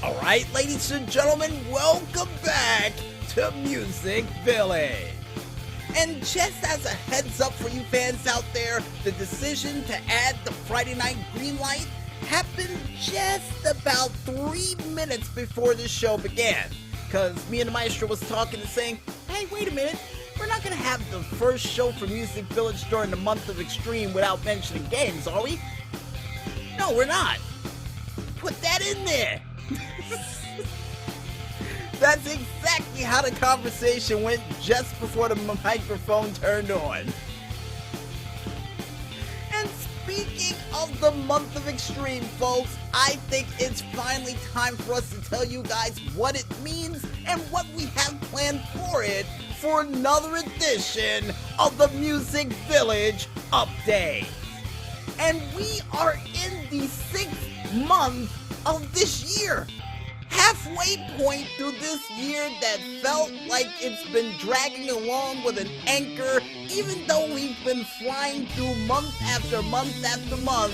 Alright, ladies and gentlemen, welcome back to Music Village. And just as a heads up for you fans out there, the decision to add the Friday night green light happened just about 3 minutes before the show began. Because me and the maestro was talking and saying, hey, wait a minute, we're not going to have the first show for Music Village during the month of Extreme without mentioning games, are we? No, we're not. Put that in there. That's exactly how the conversation went just before the microphone turned on. And speaking of the month of Extreme, folks, I think it's finally time for us to tell you guys what it means and what we have planned for it for another edition of the Music Village Update. And we are in the 6th month of this year. Halfway point through this year that felt like it's been dragging along with an anchor, even though we've been flying through month after month after month,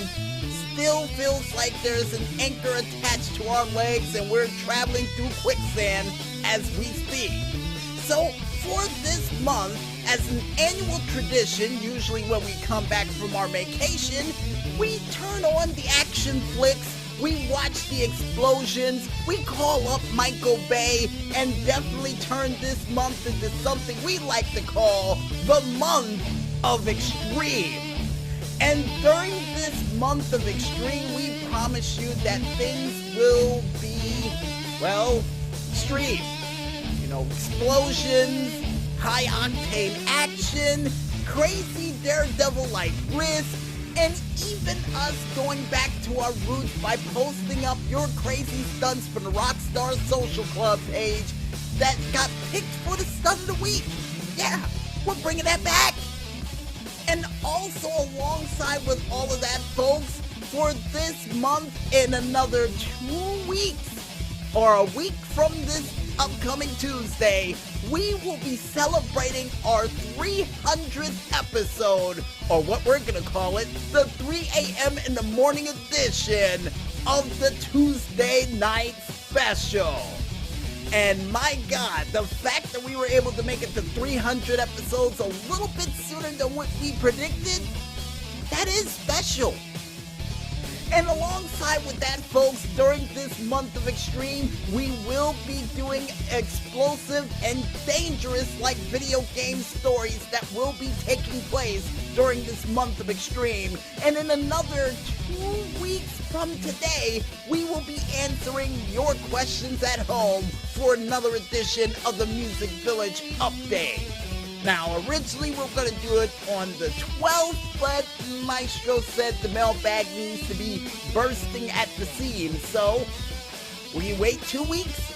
still feels like there's an anchor attached to our legs and we're traveling through quicksand as we speak. So for this month, as an annual tradition, usually when we come back from our vacation, we turn on the action flicks, we watch the explosions, we call up Michael Bay, and definitely turn this month into something we like to call the month of Extreme. And during this month of Extreme, we promise you that things will be, well, extreme. You know, explosions, high-octane action, crazy daredevil-like risk, and even us going back to our roots by posting up your crazy stunts from the Rockstar Social Club page that got picked for the stunt of the week. Yeah, we're bringing that back. And also alongside with all of that, folks, for this month in another 2 weeks, or a week from this upcoming Tuesday, we will be celebrating our 300th episode, or what we're going to call it, the 3 a.m. in the morning edition of the Tuesday Night Special. And my God, the fact that we were able to make it to 300 episodes a little bit sooner than what we predicted, that is special. And alongside with that, folks, during this month of Extreme, we will be doing explosive and dangerous like video game stories that will be taking place during this month of Extreme. And in another 2 weeks from today, we will be answering your questions at home for another edition of the Music Village Update. Now, originally we were going to do it on the 12th, but Maestro said the mailbag needs to be bursting at the seams, so we wait 2 weeks.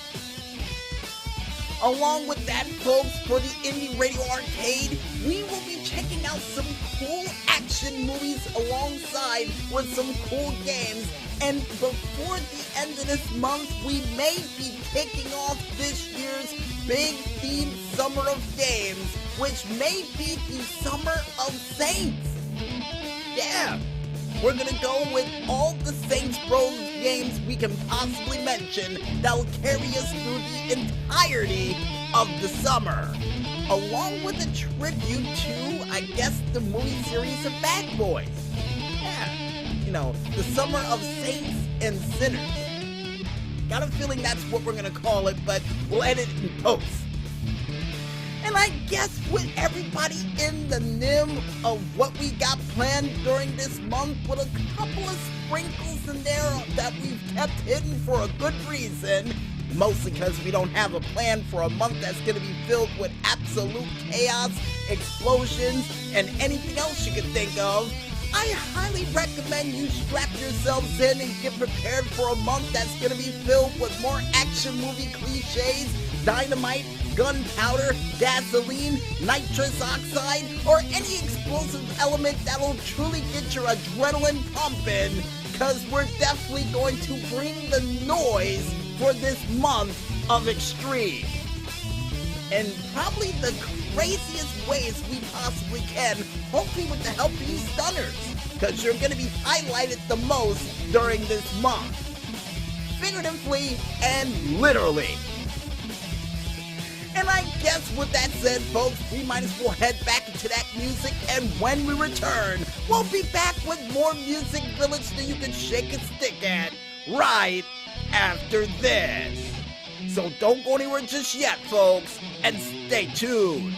Along with that, folks, for the Indie Radio Arcade, we will be checking out some cool action movies alongside with some cool games. And before the end of this month, we may be kicking off this year's big themed Summer of Games, which may be the Summer of Saints. Yeah, we're gonna go with all the Saints Bros games we can possibly mention that will carry us through the entirety of the summer, along with a tribute to, I guess, the movie series of Bad Boys. Yeah, you know, the Summer of Saints and Sinners. Got a feeling that's what we're gonna call it, but we'll edit in post. And I guess with everybody in the nim of what we got planned during this month, with a couple of sprinkles in there that we've kept hidden for a good reason, mostly because we don't have a plan for a month that's going to be filled with absolute chaos, explosions, and anything else you can think of, I highly recommend you strap yourselves in and get prepared for a month that's going to be filled with more action movie cliches, dynamite, gunpowder, gasoline, nitrous oxide, or any explosive element that'll truly get your adrenaline pumping, because we're definitely going to bring the noise for this month of Extreme. And probably the craziest ways we possibly can, hopefully with the help of you stunners, because you're going to be highlighted the most during this month. figuratively and literally. And I guess with that said, folks, we might as well head back into that music, and when we return, we'll be back with more Music Village that you can shake and stick at right after this. So don't go anywhere just yet, folks, and stay tuned.